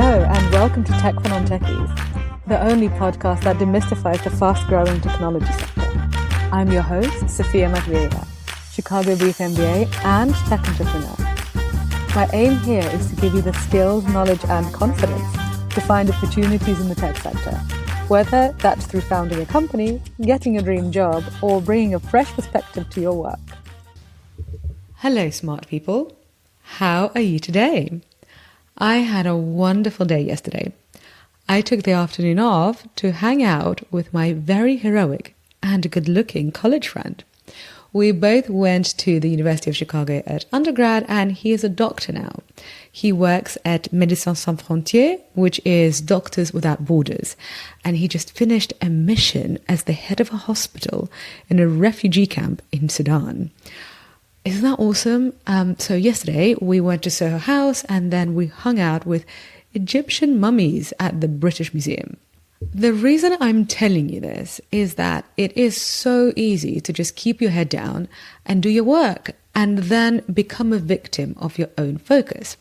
Hello and welcome to Tech for Non-Techies, the only podcast that demystifies the fast-growing technology sector. I'm your host, Sophia Matveeva, Chicago Brief MBA and tech entrepreneur. My aim here is to give you the skills, knowledge and confidence to find opportunities in the tech sector, whether that's through founding a company, getting a dream job, or bringing a fresh perspective to your work. Hello, smart people. How are you today? I had a wonderful day yesterday. I took the afternoon off to hang out with my very heroic and good-looking college friend. We both went to the University of Chicago at undergrad, and he is a doctor now. He works at Médecins Sans Frontières, which is Doctors Without Borders, and he just finished a mission as the head of a hospital in a refugee camp in Sudan. Isn't that awesome? So yesterday we went to Soho House and then we hung out with Egyptian mummies at the British Museum. The reason I'm telling you this is that it is so easy to just keep your head down and do your work and then become a victim of your own focus.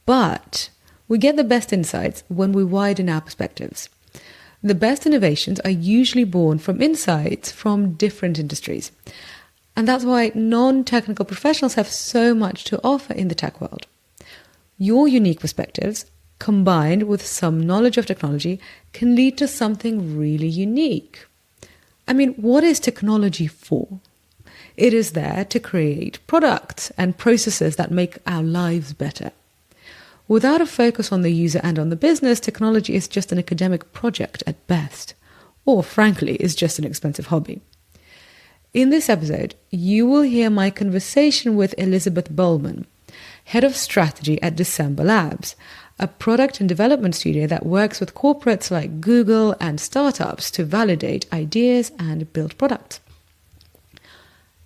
But we get the best insights when we widen our perspectives. The best innovations are usually born from insights from different industries. And that's why non-technical professionals have so much to offer in the tech world. Your unique perspectives, combined with some knowledge of technology, can lead to something really unique. I mean, what is technology for? It is there to create products and processes that make our lives better. Without a focus on the user and on the business, technology is just an academic project at best, or frankly, is just an expensive hobby. In this episode, you will hear my conversation with Elisabeth Bohlmann, head of strategy at December Labs, a product and development studio that works with corporates like Google and startups to validate ideas and build products.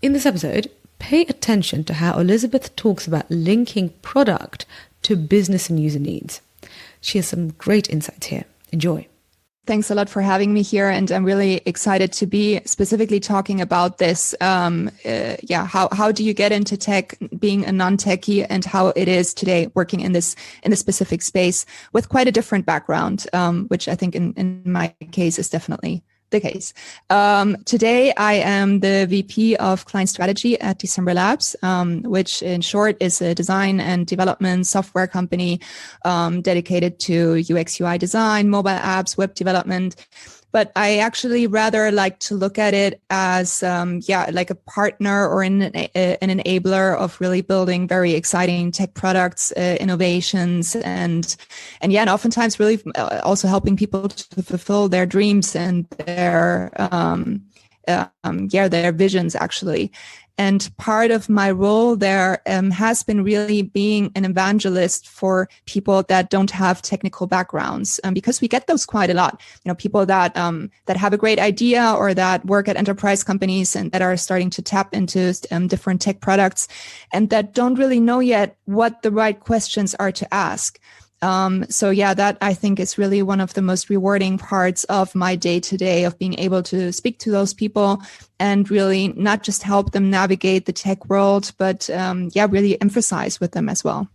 In this episode, pay attention to how Elisabeth talks about linking product to business and user needs. She has some great insights here. Enjoy. Thanks a lot for having me here. And I'm really excited to be specifically talking about this. How do you get into tech, being a non-techie, and how it is today working in this specific space with quite a different background, which I think in my case is definitely the case. Today, I am the VP of Client Strategy at December Labs, which in short is a design and development software company dedicated to UX UI design, mobile apps, web development. But I actually rather like to look at it as, like a partner or an enabler of really building very exciting tech products, innovations, and oftentimes really also helping people to fulfill their dreams and their visions actually. And part of my role there has been really being an evangelist for people that don't have technical backgrounds, because we get those quite a lot. You know, people that have a great idea or that work at enterprise companies and that are starting to tap into different tech products and that don't really know yet what the right questions are to ask. That I think is really one of the most rewarding parts of my day to day, of being able to speak to those people and really not just help them navigate the tech world, but really emphasize with them as well.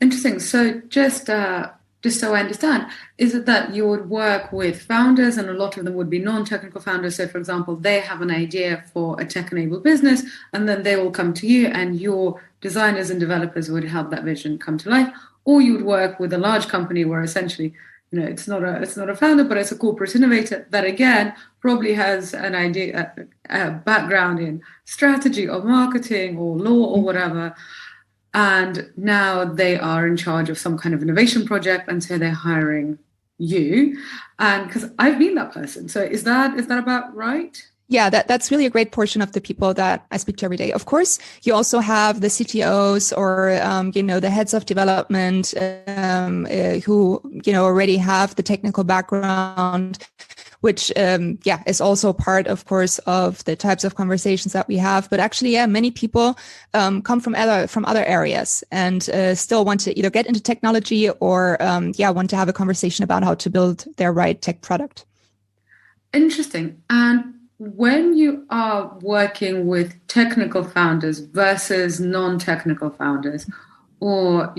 Interesting. So just so I understand, is it that you would work with founders, and a lot of them would be non-technical founders? So, for example, they have an idea for a tech-enabled business, and then they will come to you, and your designers and developers would help that vision come to life. Or you would work with a large company where essentially, it's not a founder, but it's a corporate innovator that again probably has an idea, a background in strategy or marketing or law or whatever, and now they are in charge of some kind of innovation project, and so they're hiring you. And because I've been that person, so is that about right? Yeah, that's really a great portion of the people that I speak to every day. Of course, you also have the CTOs or, the heads of development who, already have the technical background, which, is also part, of course, of the types of conversations that we have. But actually, many people come from other areas and still want to either get into technology or, want to have a conversation about how to build their right tech product. Interesting. And when you are working with technical founders versus non-technical founders, or,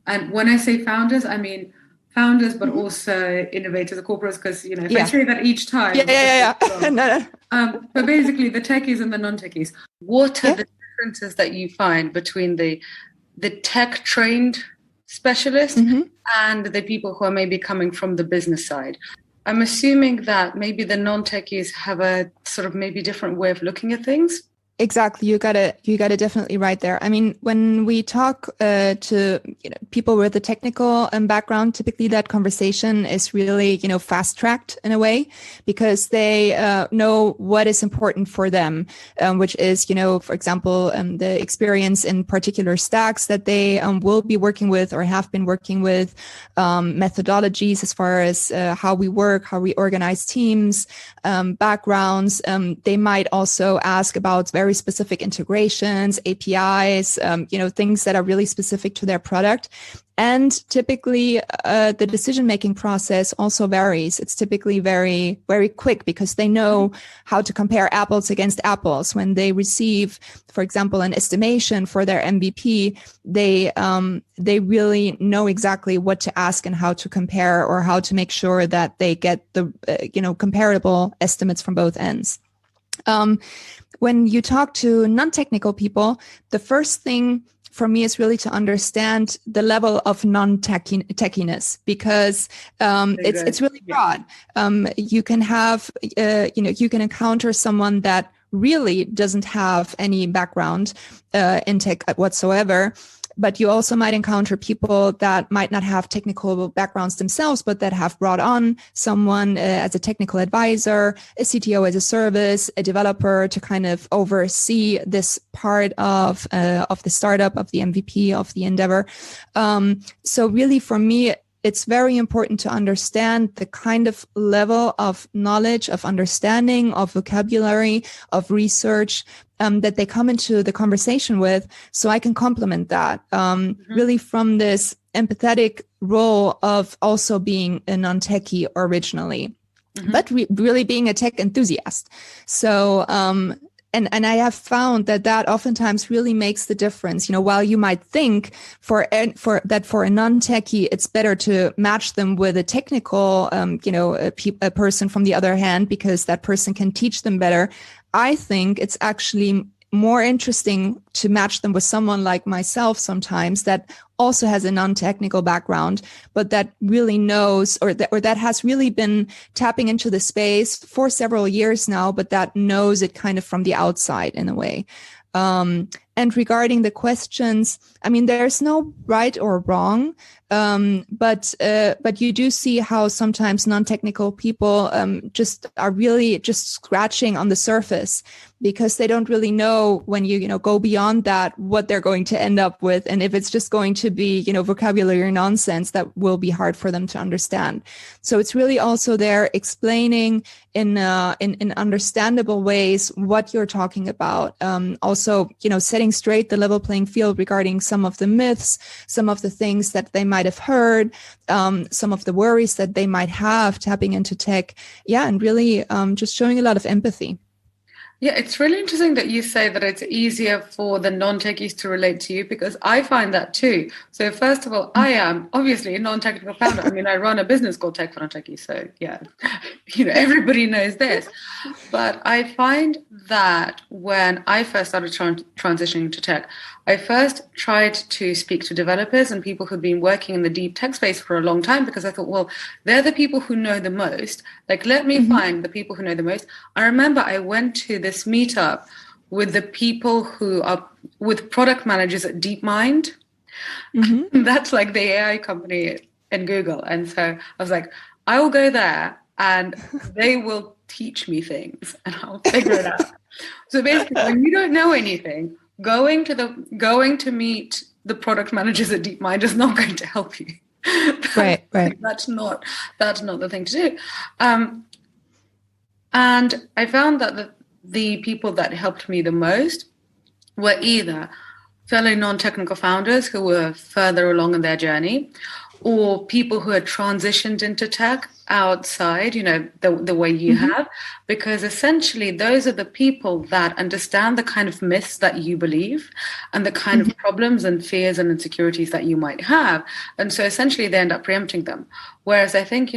and when I say founders, I mean founders, but also innovators or corporates, because, if I say that each time. Yeah. No. But basically the techies and the non-techies, what are the differences that you find between the tech trained specialist and the people who are maybe coming from the business side? I'm assuming that maybe the non-techies have a sort of maybe different way of looking at things. Exactly. You got it definitely right there. I mean, when we talk to people with a technical background, typically that conversation is really, fast tracked in a way, because they know what is important for them, which is, for example, the experience in particular stacks that they will be working with or have been working with, methodologies as far as how we work, how we organize teams, backgrounds. They might also ask about very specific integrations, APIs, things that are really specific to their product. And typically, the decision-making process also varies. It's typically very, very quick because they know how to compare apples against apples. When they receive, for example, an estimation for their MVP, they really know exactly what to ask and how to compare, or how to make sure that they get the, comparable estimates from both ends. When you talk to non-technical people, the first thing for me is really to understand the level of non-techiness, because it's really broad. You can have, you can encounter someone that really doesn't have any background in tech whatsoever. But you also might encounter people that might not have technical backgrounds themselves, but that have brought on someone as a technical advisor, a CTO as a service, a developer to kind of oversee this part of the startup, of the MVP, of the endeavor. So really, for me, it's very important to understand the kind of level of knowledge, of understanding, of vocabulary, of research that they come into the conversation with, so I can complement that really from this empathetic role of also being a non-techie originally, but really being a tech enthusiast. So, and I have found that oftentimes really makes the difference. While you might think for a non-techie, it's better to match them with a technical, a person from the other hand, because that person can teach them better. I think it's actually more interesting to match them with someone like myself sometimes that also has a non-technical background, but that really knows, or that has really been tapping into the space for several years now, but that knows it kind of from the outside in a way. And regarding the questions, I mean, there's no right or wrong, but you do see how sometimes non-technical people just are really just scratching on the surface, because they don't really know, when you go beyond that, what they're going to end up with, and if it's just going to be vocabulary nonsense, that will be hard for them to understand. So it's really also there explaining in understandable ways what you're talking about. Also, setting straight the level playing field regarding some of the myths, some of the things that they might have heard, some of the worries that they might have tapping into tech. Yeah, and really just showing a lot of empathy. Yeah, it's really interesting that you say that it's easier for the non-techies to relate to you, because I find that too. So first of all, I am obviously a non-technical founder. I mean, I run a business called Tech for Non-Techies. So yeah, everybody knows this. But I find that when I first started transitioning to tech, I first tried to speak to developers and people who've been working in the deep tech space for a long time, because I thought, well, they're the people who know the most. Like, let me find the people who know the most. I remember I went to this meetup with the people who are with product managers at DeepMind. That's like the AI company in Google. And so I was like, I will go there and they will teach me things and I'll figure it out. So basically, when you don't know anything, going to meet the product managers at DeepMind is not going to help you. Right. That's not the thing to do. And I found that the people that helped me the most were either fellow non-technical founders who were further along in their journey, or people who had transitioned into tech outside, the way you have, because essentially those are the people that understand the kind of myths that you believe and the kind of problems and fears and insecurities that you might have. And so essentially they end up preempting them. Whereas I think,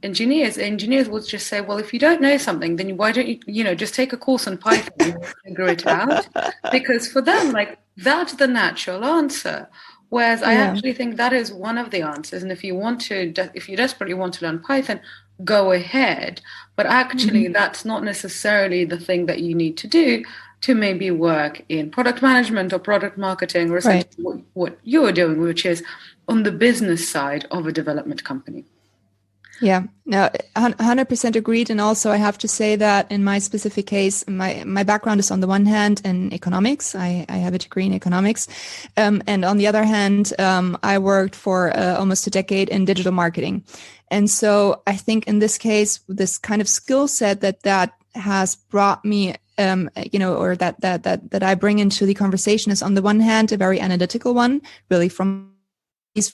engineers will just say, well, if you don't know something, then why don't you, just take a course on Python and figure it out? Because for them, like, that's the natural answer. Whereas I actually think that is one of the answers. And if you desperately want to learn Python, go ahead. But actually, that's not necessarily the thing that you need to do to maybe work in product management or product marketing, or essentially what you're doing, which is on the business side of a development company. Yeah, no, 100% agreed. And also I have to say that in my specific case, my background is on the one hand in economics. I have a degree in economics. And on the other hand, I worked for almost a decade in digital marketing. And so I think in this case, this kind of skill set that has brought me or that I bring into the conversation is on the one hand, a very analytical one, really from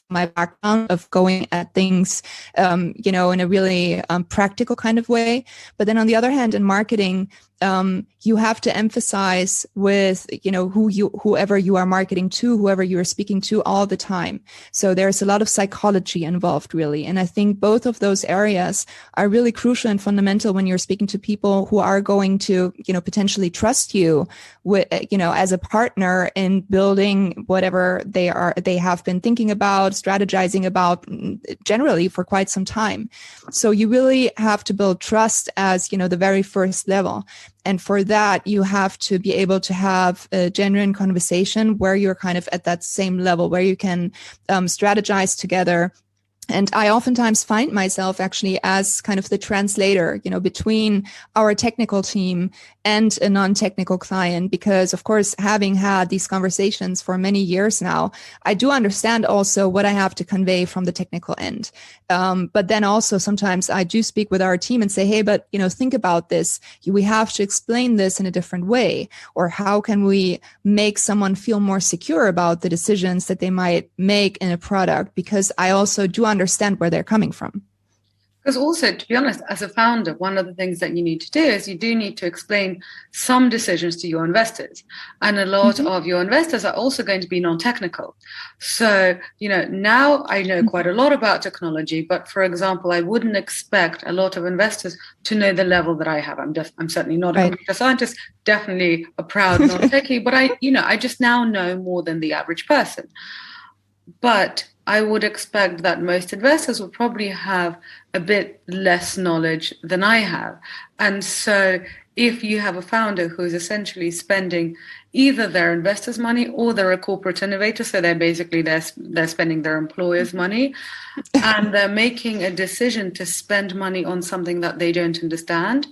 my background of going at things, in a really practical kind of way. But then on the other hand, in marketing, you have to emphasize with, whoever you are marketing to, whoever you are speaking to all the time. So there's a lot of psychology involved, really. And I think both of those areas are really crucial and fundamental when you're speaking to people who are going to, potentially trust you with, as a partner in building whatever they have been thinking about, strategizing about generally for quite some time. So you really have to build trust as, the very first level. And for that, you have to be able to have a genuine conversation where you're kind of at that same level, where you can strategize together. And I oftentimes find myself actually as kind of the translator, between our technical team and a non-technical client, because of course, having had these conversations for many years now, I do understand also what I have to convey from the technical end. But then also sometimes I do speak with our team and say, hey, but, think about this. We have to explain this in a different way. Or how can we make someone feel more secure about the decisions that they might make in a product? Because I also do understand where they're coming from. Because also, to be honest, as a founder, one of the things that you need to do is you do need to explain some decisions to your investors. And a lot of your investors are also going to be non-technical. So, now I know quite a lot about technology, but for example, I wouldn't expect a lot of investors to know the level that I have. I'm certainly not a computer scientist, definitely a proud non-techie, but I just now know more than the average person. But I would expect that most investors will probably have a bit less knowledge than I have. And so if you have a founder who's essentially spending either their investors' money or they're a corporate innovator, so they're spending their employers' money, and they're making a decision to spend money on something that they don't understand,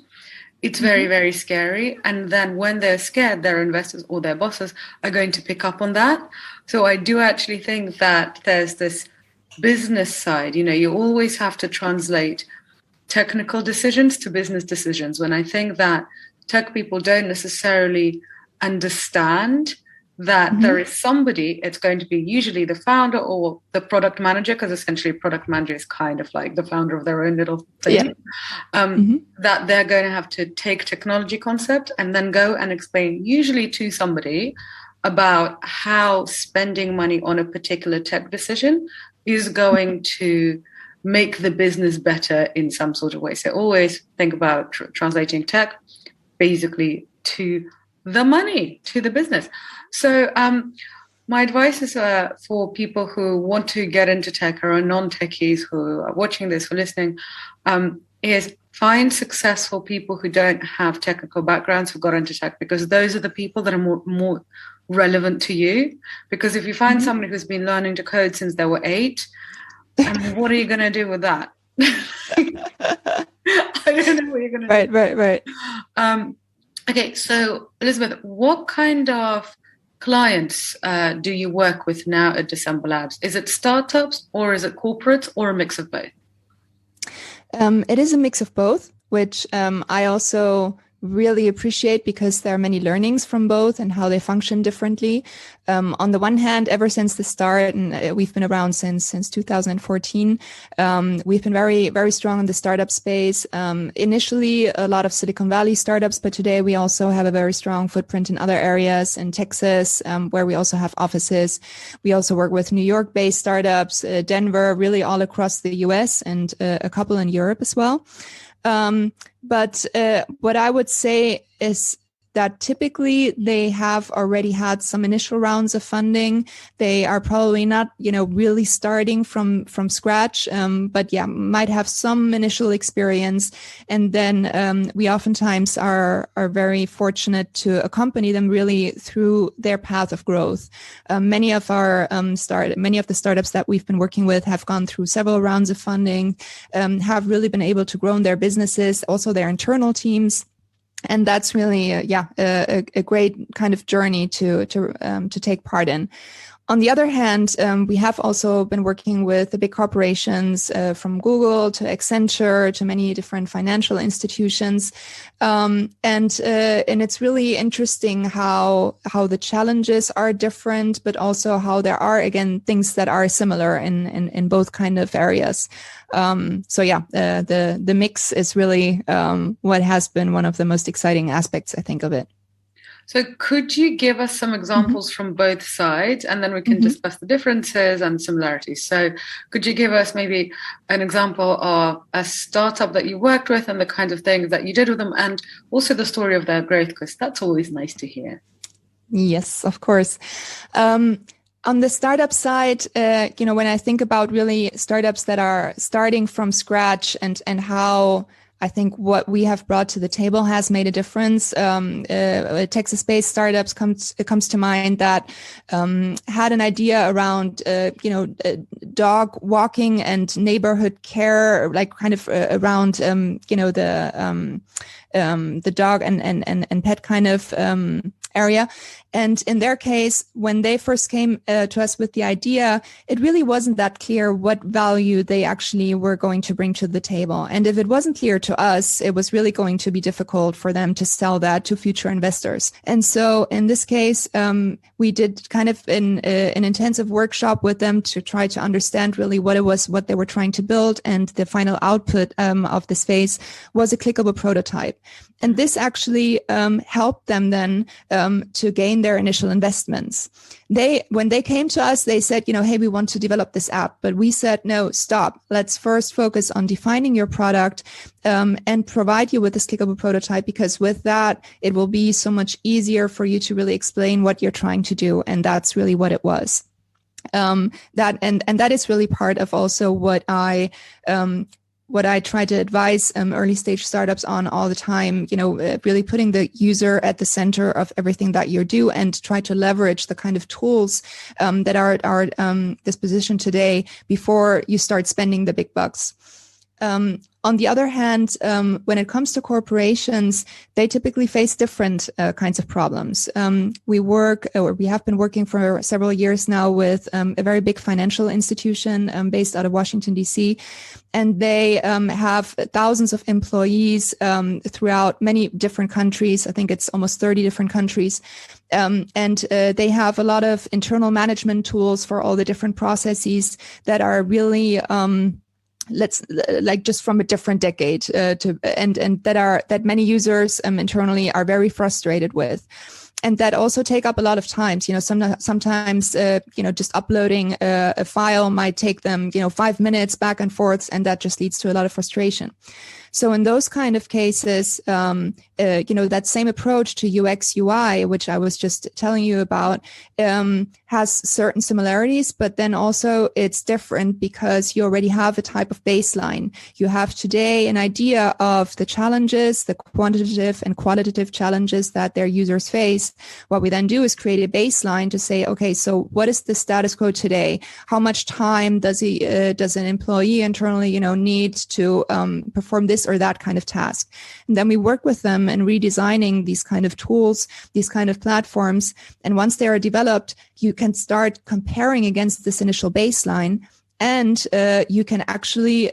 it's very, very scary. And then when they're scared, their investors or their bosses are going to pick up on that. So I do actually think that there's this business side. You always have to translate technical decisions to business decisions. When I think that tech people don't necessarily understand that there is somebody, it's going to be usually the founder or the product manager, because essentially product manager is kind of like the founder of their own little thing, that they're going to have to take technology concept and then go and explain usually to somebody about how spending money on a particular tech decision is going to make the business better in some sort of way. So always think about translating tech basically to the money, to the business. So my advice is for people who want to get into tech or are non-techies who are watching this or listening, is find successful people who don't have technical backgrounds who got into tech, because those are the people that are more relevant to you. Because if you find somebody who's been learning to code since they were 8, what are you going to do with that? I don't know what you're going to do. Right. Okay, so Elisabeth, what kind of clients do you work with now at December Labs? Is it startups or is it corporates or a mix of both? It is a mix of both, which I also really appreciate, because there are many learnings from both and how they function differently. On the one hand, ever since the start, and we've been around since 2014, we've been very, very strong in the startup space. Initially, a lot of Silicon Valley startups, but today we also have a very strong footprint in other areas in Texas, where we also have offices. We also work with New York-based startups, Denver, really all across the US, and a couple in Europe as well. But what I would say is that typically they have already had some initial rounds of funding. They are probably not, really starting from scratch, but might have some initial experience. And then we oftentimes are very fortunate to accompany them really through their path of growth. Many of the startups that we've been working with have gone through several rounds of funding, have really been able to grow their businesses, also their internal teams. And that's really, a great kind of journey to take part in. On the other hand, we have also been working with the big corporations, from Google to Accenture to many different financial institutions, and it's really interesting how the challenges are different, but also how there are again things that are similar in both kind of areas. The mix is really what has been one of the most exciting aspects, I think, of it. So could you give us some examples from both sides, and then we can discuss the differences and similarities? So could you give us maybe an example of a startup that you worked with and the kind of things that you did with them, and also the story of their growth, because that's always nice to hear. Yes, of course. On the startup side, when I think about really startups that are starting from scratch and how I think what we have brought to the table has made a difference. Texas-based startups comes to mind that had an idea around dog walking and neighborhood care, like kind of around the dog and pet kind of area. And in their case, when they first came to us with the idea, it really wasn't that clear what value they actually were going to bring to the table. And if it wasn't clear to us, it was really going to be difficult for them to sell that to future investors. And so in this case, we did kind of an intensive workshop with them to try to understand really what they were trying to build. And the final output of this phase was a clickable prototype. And this actually helped them then to gain their initial investments. When they came to us, they said, hey, we want to develop this app. But we said, no, stop. Let's first focus on defining your product and provide you with this clickable prototype, because with that, it will be so much easier for you to really explain what you're trying to do. And that's really what it was. That is really part of also what I try to advise early stage startups on all the time, really putting the user at the center of everything that you do, and try to leverage the kind of tools that are at our disposition today before you start spending the big bucks. On the other hand, when it comes to corporations, they typically face different kinds of problems. We have been working for several years now with a very big financial institution based out of Washington, D.C., and they have thousands of employees throughout many different countries. I think it's almost 30 different countries. And they have a lot of internal management tools for all the different processes that are really just from a different decade and that many users internally are very frustrated with. And that also take up a lot of time. Sometimes just uploading a file might take them, 5 minutes back and forth, and that just leads to a lot of frustration. So in those kind of cases, that same approach to UX UI, which I was just telling you about, has certain similarities, but then also it's different because you already have a type of baseline. You have today an idea of the challenges, the quantitative and qualitative challenges that their users face. What we then do is create a baseline to say, okay, so what is the status quo today? How much time does an employee internally, need to perform this or that kind of task? And then we work with them in redesigning these kind of tools, these kind of platforms. And once they are developed, you can start comparing against this initial baseline and you can actually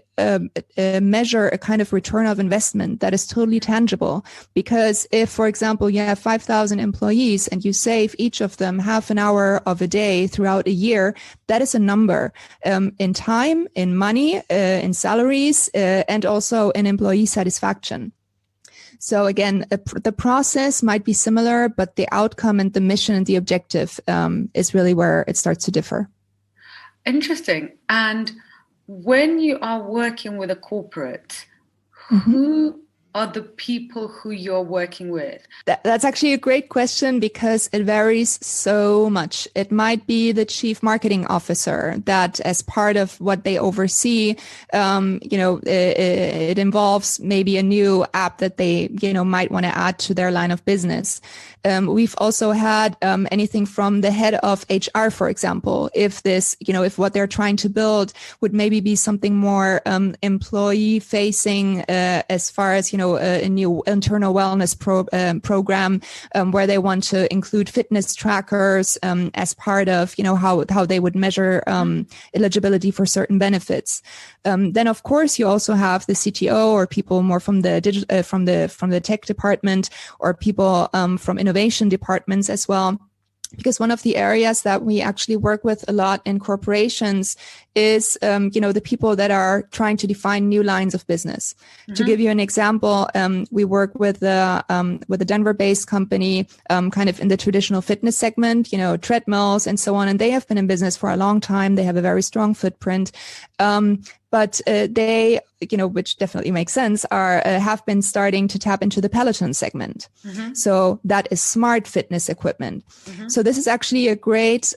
measure a kind of return of investment that is totally tangible. Because if, for example, you have 5,000 employees and you save each of them half an hour of a day throughout a year, that is a number in time, in money, in salaries, and also in employee satisfaction. So again, the process might be similar, but the outcome and the mission and the objective is really where it starts to differ. Interesting. And when you are working with a corporate, who are the people who you're working with? That's actually a great question because it varies so much. It might be the chief marketing officer that, as part of what they oversee, it involves maybe a new app that they, might want to add to their line of business. We've also had anything from the head of HR, for example, if what they're trying to build would maybe be something more employee facing, as far as, a new internal wellness program where they want to include fitness trackers as part of, how they would measure eligibility for certain benefits. Then, of course, you also have the CTO or people more from the digital, from the tech department, or people from innovation departments as well. Because one of the areas that we actually work with a lot in corporations is, the people that are trying to define new lines of business. To give you an example, we work with a Denver-based company, kind of in the traditional fitness segment, treadmills and so on. And they have been in business for a long time. They have a very strong footprint. But they, which definitely makes sense, have been starting to tap into the Peloton segment. So that is smart fitness equipment. So this is actually a great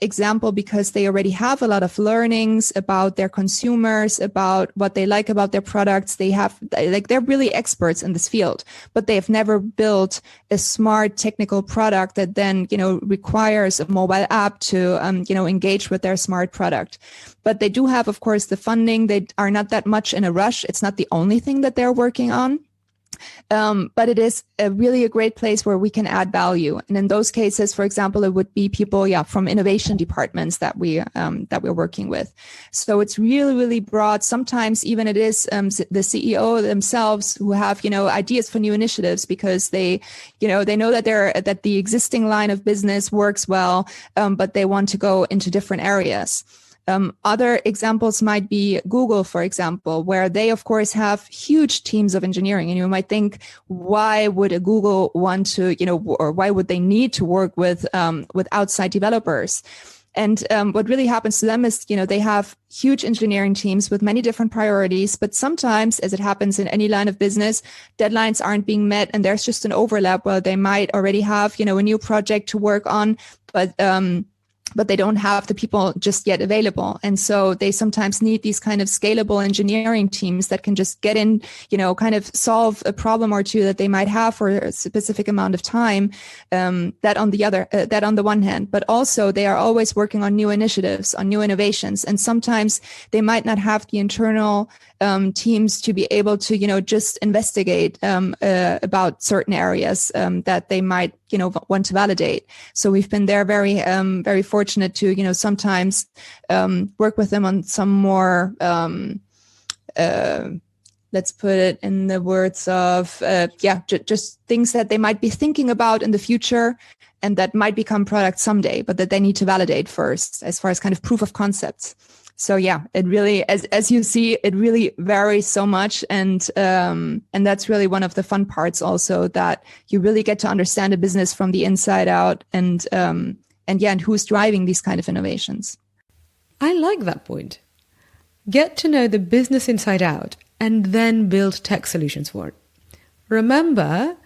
example because they already have a lot of learnings about their consumers, about what they like about their products. They're really experts in this field, but they have never built a smart technical product that then, requires a mobile app to, engage with their smart product. But they do have, of course, the funding. They are not that much in a rush. It's not the only thing that they're working on. But it is really a great place where we can add value. And in those cases, for example, it would be people, from innovation departments that we're working with. So it's really, really broad. Sometimes even it is the CEO themselves who have, ideas for new initiatives because they know that the existing line of business works well, but they want to go into different areas. Other examples might be Google, for example, where they, of course, have huge teams of engineering. And you might think, why would a Google want to, or why would they need to work with outside developers? And what really happens to them is, they have huge engineering teams with many different priorities. But sometimes, as it happens in any line of business, deadlines aren't being met. And there's just an overlap where they might already have, a new project to work on, but they don't have the people just yet available. And so they sometimes need these kind of scalable engineering teams that can just get in, kind of solve a problem or two that they might have for a specific amount of time. That on the one hand, but also they are always working on new initiatives, on new innovations. And sometimes they might not have the internal teams to be able to, just investigate about certain areas that they might, want to validate. So we've been there very, very fortunate to, sometimes work with them on some more, let's put it in the words of, just things that they might be thinking about in the future and that might become products someday, but that they need to validate first as far as kind of proof of concepts. So it really, as you see, it really varies so much, and that's really one of the fun parts also, that you really get to understand a business from the inside out, and who's driving these kind of innovations. I like that point. Get to know the business inside out, and then build tech solutions for it. Remember,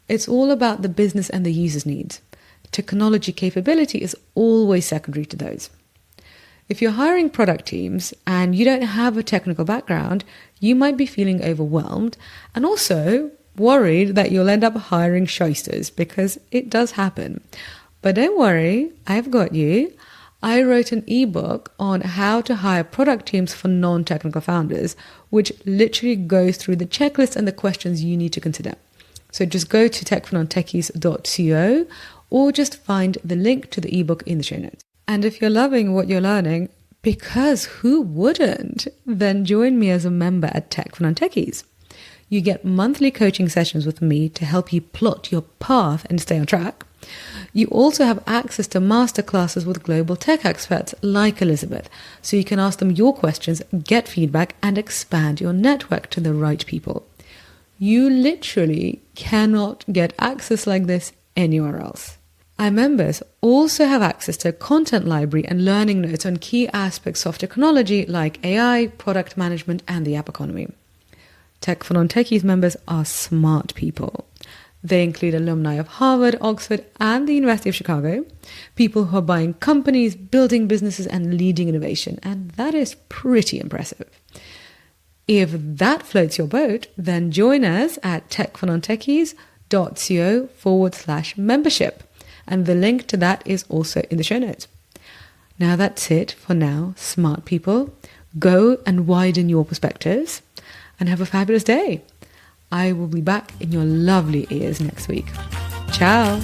it's all about the business and the user's needs. Technology capability is always secondary to those. If you're hiring product teams and you don't have a technical background, you might be feeling overwhelmed and also worried that you'll end up hiring shysters, because it does happen. But don't worry, I've got you. I wrote an ebook on how to hire product teams for non-technical founders, which literally goes through the checklist and the questions you need to consider. So just go to techfornontechies.co or just find the link to the ebook in the show notes. And if you're loving what you're learning, because who wouldn't, then join me as a member at Tech for Non-Techies. You get monthly coaching sessions with me to help you plot your path and stay on track. You also have access to masterclasses with global tech experts like Elisabeth, so you can ask them your questions, get feedback, and expand your network to the right people. You literally cannot get access like this anywhere else. Our members also have access to a content library and learning notes on key aspects of technology like AI, product management, and the app economy. Tech for Non-Techies members are smart people. They include alumni of Harvard, Oxford, and the University of Chicago, people who are buying companies, building businesses, and leading innovation, and that is pretty impressive. If that floats your boat, then join us at techfornontechies.co/membership. And the link to that is also in the show notes. Now that's it for now, smart people. Go and widen your perspectives and have a fabulous day. I will be back in your lovely ears next week. Ciao.